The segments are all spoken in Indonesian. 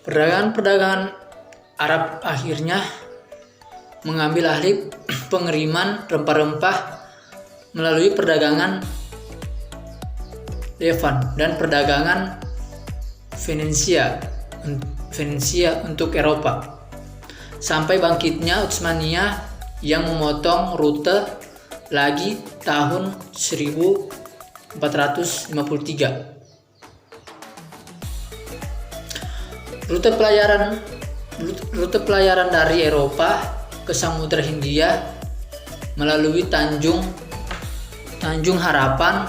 Perdagangan Arab akhirnya mengambil alih pengiriman rempah-rempah melalui perdagangan Levant dan perdagangan Venesia untuk Eropa, sampai bangkitnya Utsmaniyah yang memotong rute lagi tahun 1453. Rute pelayaran dari Eropa ke Samudra Hindia melalui Tanjung Harapan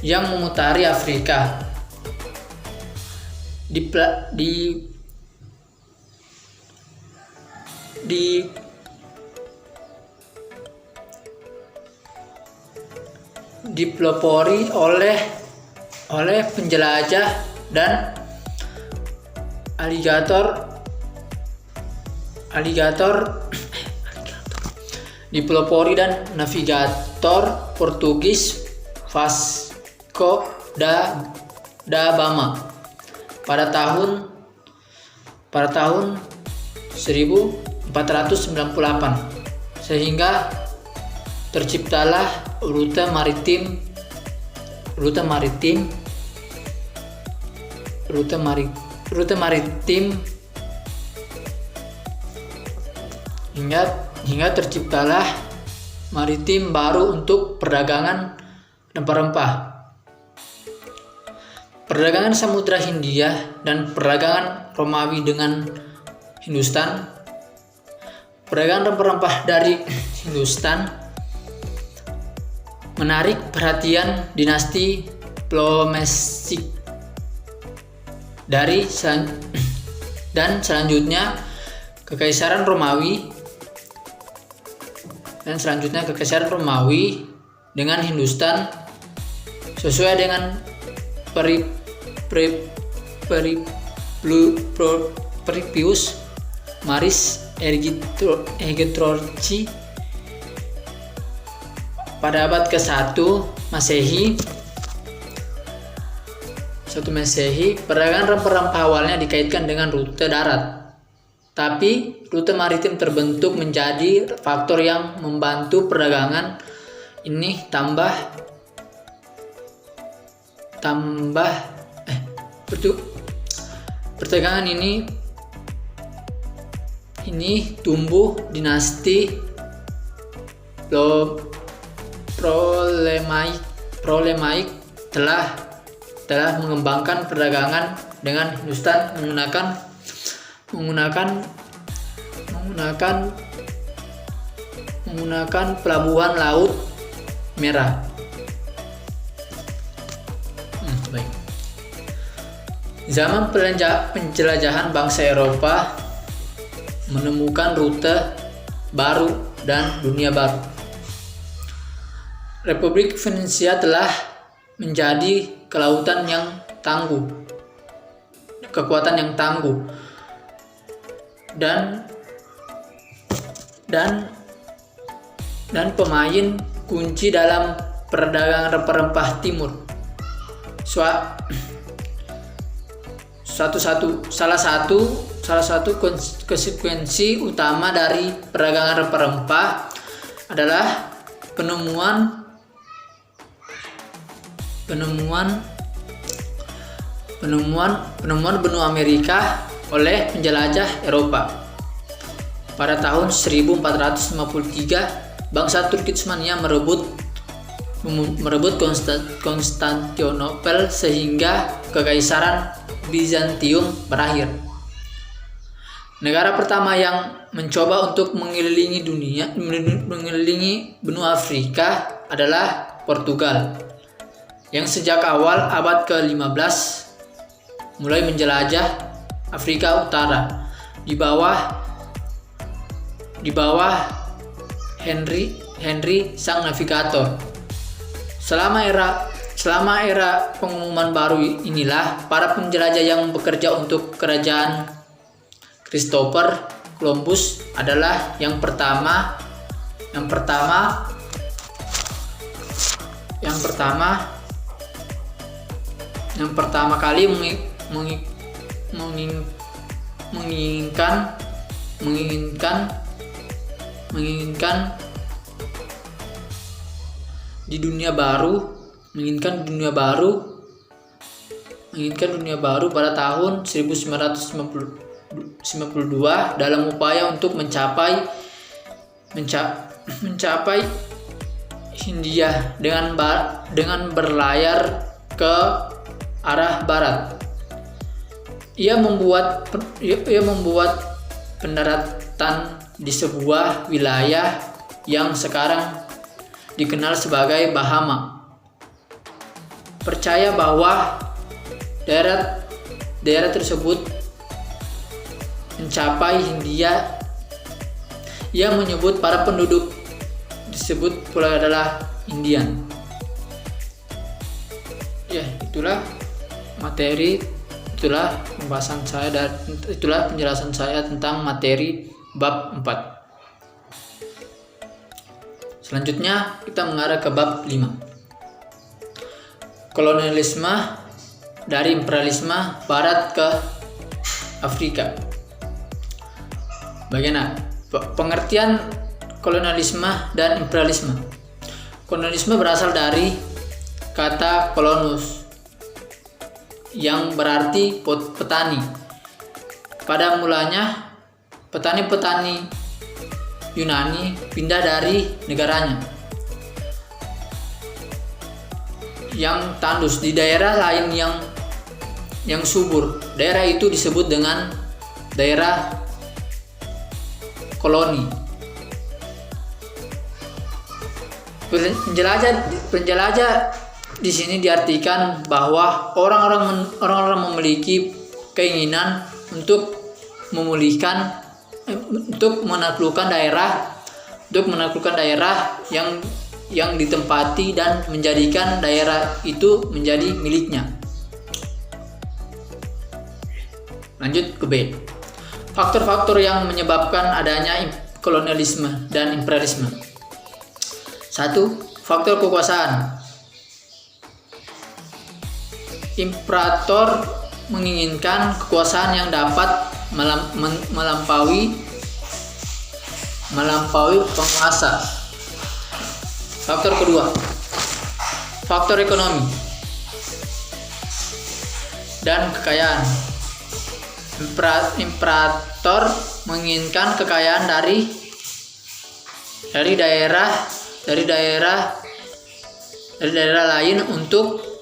yang memutari Afrika. Dipelopori oleh penjelajah dan navigator Portugis Vasco da Gama pada tahun 1498, sehingga terciptalah rute maritim hingga terciptalah maritim baru untuk perdagangan rempah-rempah. Perdagangan Samudra Hindia dan perdagangan Romawi dengan Hindustan. Perdagangan rempah-rempah dari Hindustan menarik perhatian dinasti Ptolemaic dan selanjutnya Kekaisaran Romawi dengan Hindustan sesuai dengan Periplus Maris Ergitorci pada abad ke-1 Masehi. Perdagangan rempah-rempah awalnya dikaitkan dengan rute darat, tapi rute maritim terbentuk menjadi faktor yang membantu perdagangan ini perdagangan ini tumbuh. Dinasti Ptolemaic telah mengembangkan perdagangan dengan Hindustan menggunakan pelabuhan Laut Merah. Baik. Zaman penjelajahan bangsa Eropa menemukan rute baru dan dunia baru. Republik Venesia telah menjadi kekuatan yang tangguh dan pemain kunci dalam perdagangan rempah-rempah timur. Salah satu konsekuensi utama dari perdagangan rempah-rempah adalah penemuan benua Amerika oleh penjelajah Eropa. Pada tahun 1453, bangsa Turki Utsmaniyah merebut Konstantinopel sehingga Kekaisaran Bizantium berakhir. Negara pertama yang mencoba untuk mengelilingi benua Afrika adalah Portugal, yang sejak awal abad ke-15 mulai menjelajah Afrika Utara di bawah Henry sang navigator. Selama era pengumuman baru inilah para penjelajah yang bekerja untuk kerajaan Christopher Columbus adalah yang pertama yang pertama kali menginginkan dunia baru pada tahun 1992 dalam upaya untuk mencapai Hindia dengan berlayar ke arah barat. Ia membuat pendaratan di sebuah wilayah yang sekarang dikenal sebagai Bahama. Percaya bahwa daerah tersebut mencapai Hindia. Ia menyebut para penduduk disebut pula adalah Indian. Ya, itulah materi, itulah pembahasan saya dan itulah penjelasan saya tentang materi bab 4. Selanjutnya kita mengarah ke bab 5. Kolonialisme dari imperialisme barat ke Afrika. Bagaimana pengertian kolonialisme dan imperialisme? Kolonialisme berasal dari kata kolonus yang berarti petani. Pada mulanya petani-petani Yunani pindah dari negaranya yang tandus di daerah lain yang subur. Daerah itu disebut dengan daerah koloni. Penjelajah di sini diartikan bahwa orang-orang memiliki keinginan untuk menaklukkan daerah yang ditempati dan menjadikan daerah itu menjadi miliknya. Lanjut ke B. Faktor-faktor yang menyebabkan adanya kolonialisme dan imperialisme. 1. Faktor kekuasaan. Imperator menginginkan kekuasaan yang dapat melampaui penguasa. Faktor kedua, faktor ekonomi dan kekayaan. Imperator menginginkan kekayaan dari daerah lain untuk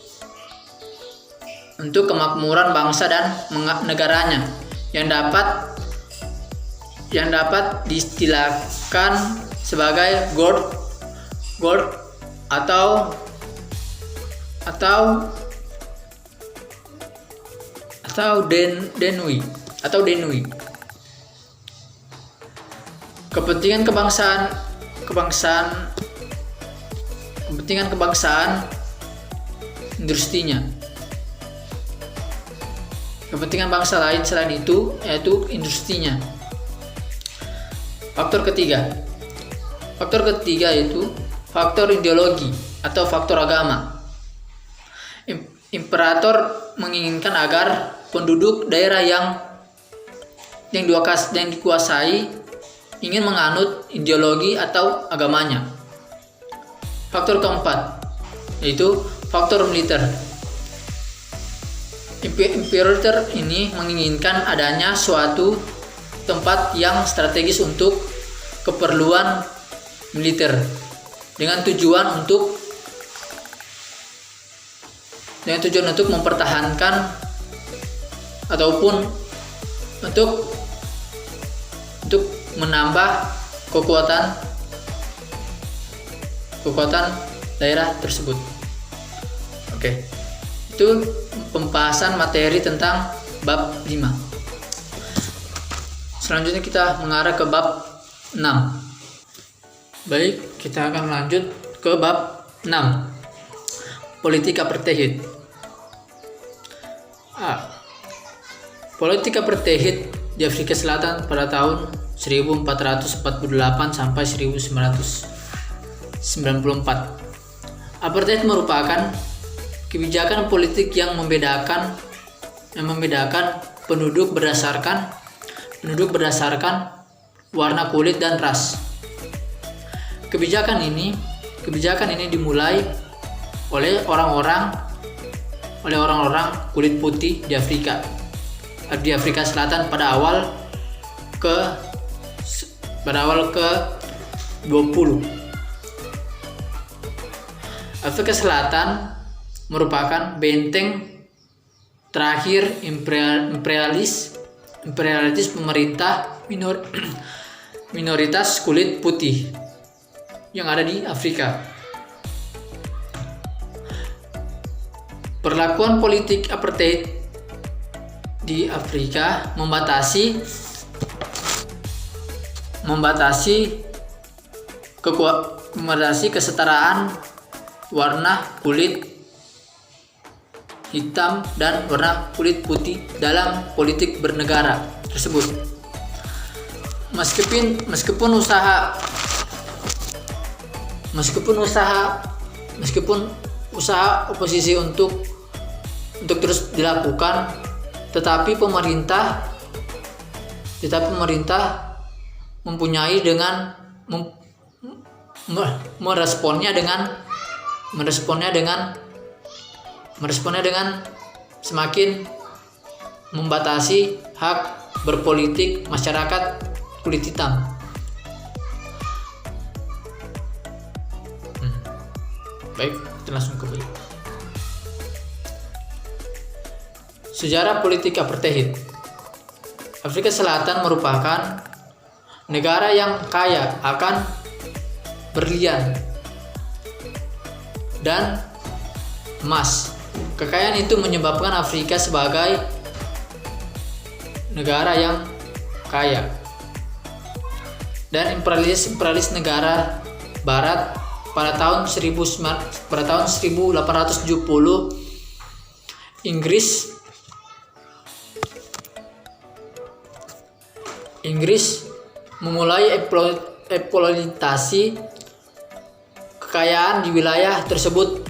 kemakmuran bangsa dan negaranya yang dapat diistilahkan sebagai gold atau denui. Kepentingan kebangsaan industrinya. Kepentingan bangsa lain selain itu yaitu industrinya. Faktor ketiga yaitu faktor ideologi atau faktor agama. Imperator menginginkan agar penduduk daerah yang dikuasai ingin menganut ideologi atau agamanya. Faktor keempat yaitu faktor militer. Imperator ini menginginkan adanya suatu tempat yang strategis untuk keperluan militer dengan tujuan untuk mempertahankan ataupun untuk menambah kekuatan daerah tersebut. Oke. Itu pembahasan materi tentang bab 5. Selanjutnya kita mengarah ke bab 6. Baik, kita akan lanjut ke bab 6. Politik apartheid. Politik apartheid di Afrika Selatan pada tahun 1448 sampai 1994. Apartheid merupakan kebijakan politik yang membedakan penduduk berdasarkan warna kulit dan ras. Kebijakan ini dimulai oleh orang-orang kulit putih di Afrika Selatan pada awal ke 20. Afrika Selatan merupakan benteng terakhir imperialis pemerintah minoritas kulit putih yang ada di Afrika. Perlakuan politik apartheid di Afrika membatasi kesetaraan warna kulit hitam dan warna kulit putih dalam politik bernegara tersebut. Meskipun usaha oposisi untuk terus dilakukan, tetapi pemerintah mempunyai dengan meresponnya dengan semakin membatasi hak berpolitik masyarakat kulit hitam. Baik, kita langsung ke berikut. Sejarah politik apartheid. Afrika Selatan merupakan negara yang kaya akan berlian dan emas. Kekayaan itu menyebabkan Afrika sebagai negara yang kaya. Dan imperialis negara Barat pada tahun 1870 Inggris memulai eksploitasi kekayaan di wilayah tersebut.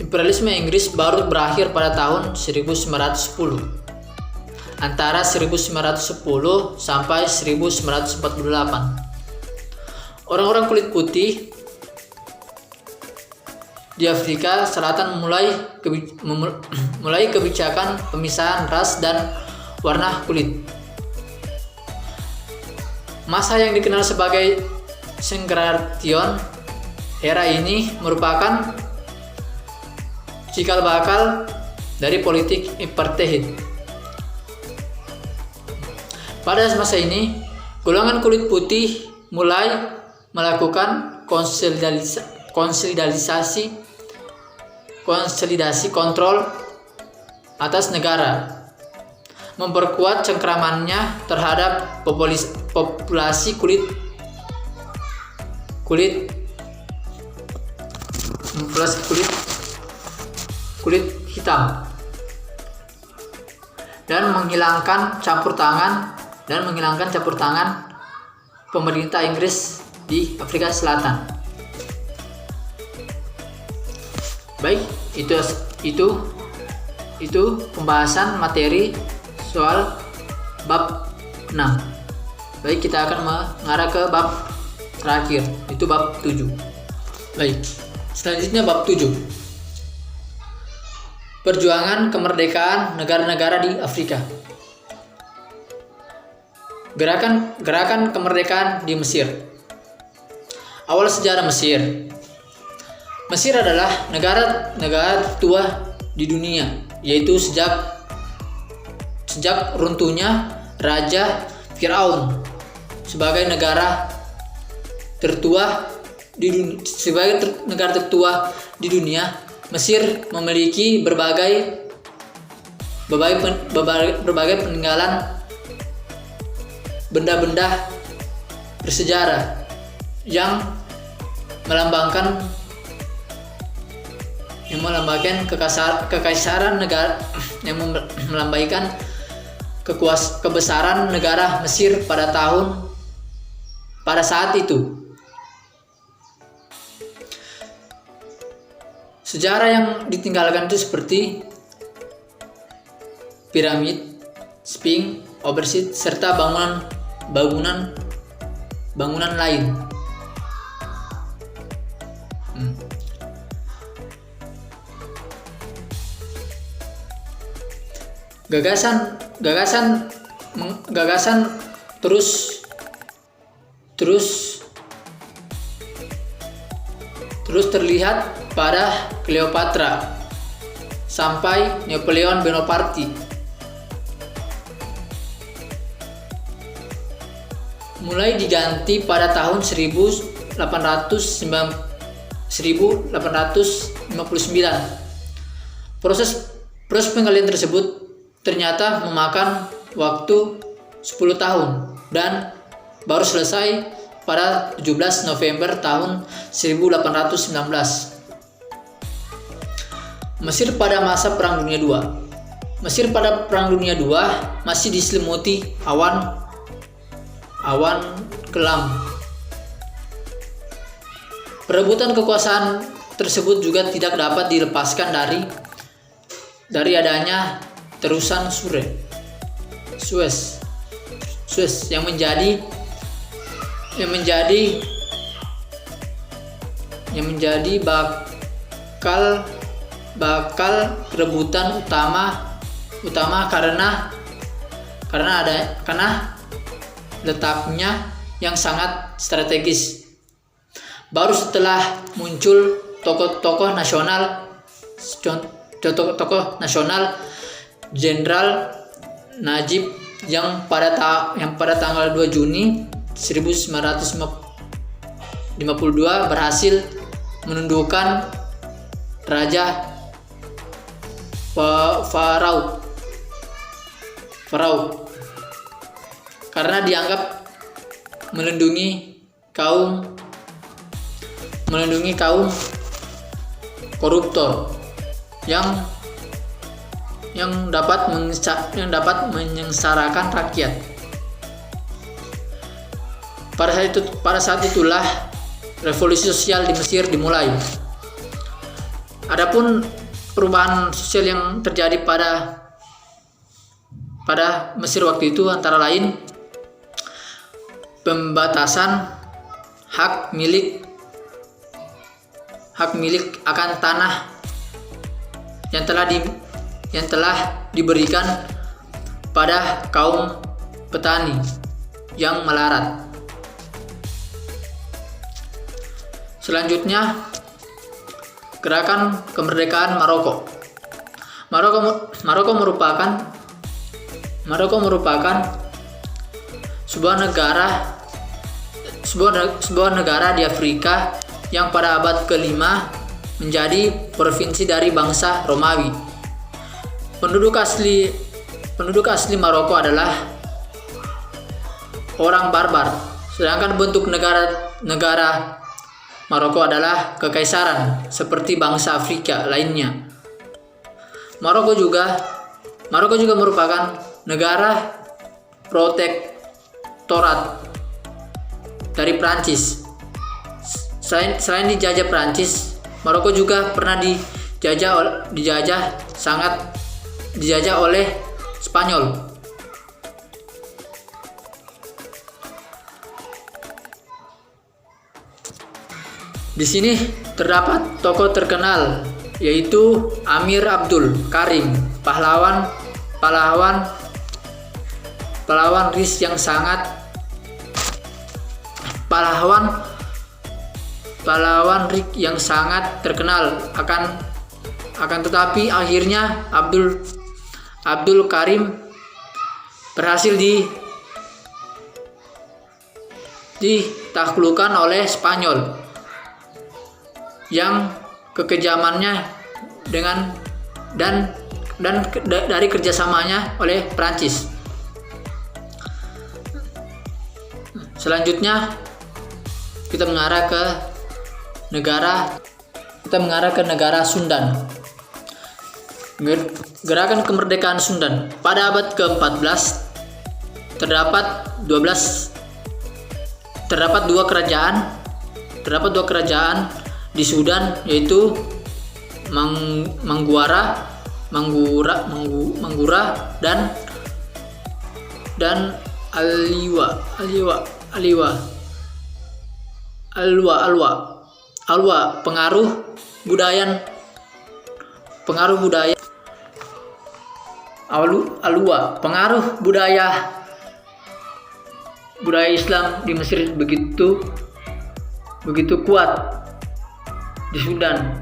Imperialisme Inggris baru berakhir pada tahun 1910. Antara 1910 sampai 1948. Orang-orang kulit putih di Afrika Selatan memulai kebijakan pemisahan ras dan warna kulit. Masa yang dikenal sebagai Segregation era ini merupakan cikal bakal dari politik apartheid. Pada masa ini, golongan kulit putih mulai melakukan konsolidasi kontrol atas negara, memperkuat cengkramannya terhadap populasi kulit hitam dan menghilangkan campur tangan pemerintah Inggris di Afrika Selatan. Baik, itu pembahasan materi soal bab 6. Baik, kita akan mengarah ke bab terakhir, itu bab 7. Baik, selanjutnya bab 7. Perjuangan kemerdekaan negara-negara di Afrika. Gerakan kemerdekaan di Mesir. Awal sejarah Mesir. Mesir adalah negara tua di dunia, yaitu sejak runtuhnya Raja Firaun sebagai negara tertua di dunia. Mesir memiliki berbagai peninggalan benda-benda bersejarah yang melambangkan kekaisaran negara, yang melambaikan kebesaran negara Mesir pada saat itu. Sejarah yang ditinggalkan itu seperti piramid, Sphinx, Obelisk, serta bangunan lain. Gagasan terus terlihat pada Cleopatra sampai Napoleon Bonaparte. Mulai diganti pada tahun 1859. Proses penggalian tersebut ternyata memakan waktu 10 tahun dan baru selesai pada 17 November tahun 1819. Mesir pada masa Perang Dunia II. Mesir pada Perang Dunia II masih diselimuti awan kelam. Perebutan kekuasaan tersebut juga tidak dapat dilepaskan dari adanya terusan Suez yang menjadi bakal rebutan utama karena letaknya yang sangat strategis. Baru setelah muncul tokoh nasional Jenderal Najib yang pada tanggal 2 Juni 1952 berhasil menundukkan Raja Faraud karena dianggap melindungi kaum koruptor yang dapat menyengsarakan rakyat. Pada saat itulah revolusi sosial di Mesir dimulai. Adapun perubahan sosial yang terjadi pada Mesir waktu itu antara lain pembatasan hak milik akan tanah yang telah diberikan pada kaum petani yang melarat. Selanjutnya, gerakan kemerdekaan Maroko. Maroko merupakan sebuah negara di Afrika yang pada abad ke-5 menjadi provinsi dari bangsa Romawi. Penduduk asli Maroko adalah orang barbar, sedangkan bentuk negara Maroko adalah kekaisaran seperti bangsa Afrika lainnya. Maroko juga merupakan negara protektorat dari Prancis. Selain dijajah Prancis, Maroko juga pernah dijajah oleh Spanyol. Di sini terdapat tokoh terkenal yaitu Amir Abdul Karim, pahlawan RIS yang sangat pahlawan RIK yang sangat terkenal. Akan tetapi akhirnya Abdul Karim berhasil ditaklukkan oleh Spanyol yang kekejamannya dari kerjasamanya oleh Prancis. Selanjutnya kita mengarah ke negara Sundan. Gerakan kemerdekaan Sundan. Pada abad ke-14 terdapat dua kerajaan di Sudan, yaitu Manggura dan Alwa. Pengaruh budaya Alwa, pengaruh budaya Islam di Mesir begitu kuat di Sudan.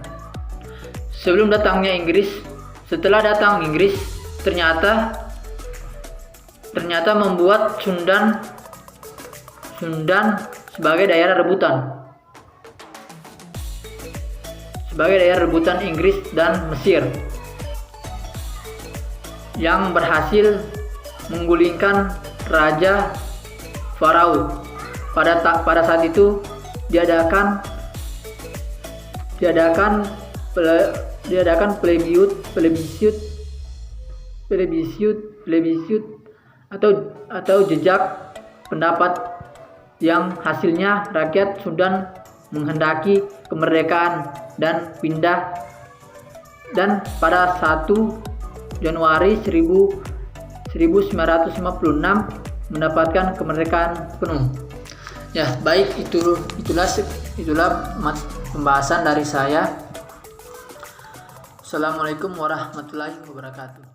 Setelah datang Inggris, ternyata membuat Sudan sebagai daerah rebutan Inggris dan Mesir, yang berhasil menggulingkan Raja Farao. Pada saat itu diadakan plebiscit atau jejak pendapat, yang hasilnya rakyat Sudan menghendaki kemerdekaan dan pada 1 Januari 1956 mendapatkan kemerdekaan penuh. Ya, baik, itulah pembahasan dari saya. Assalamualaikum warahmatullahi wabarakatuh.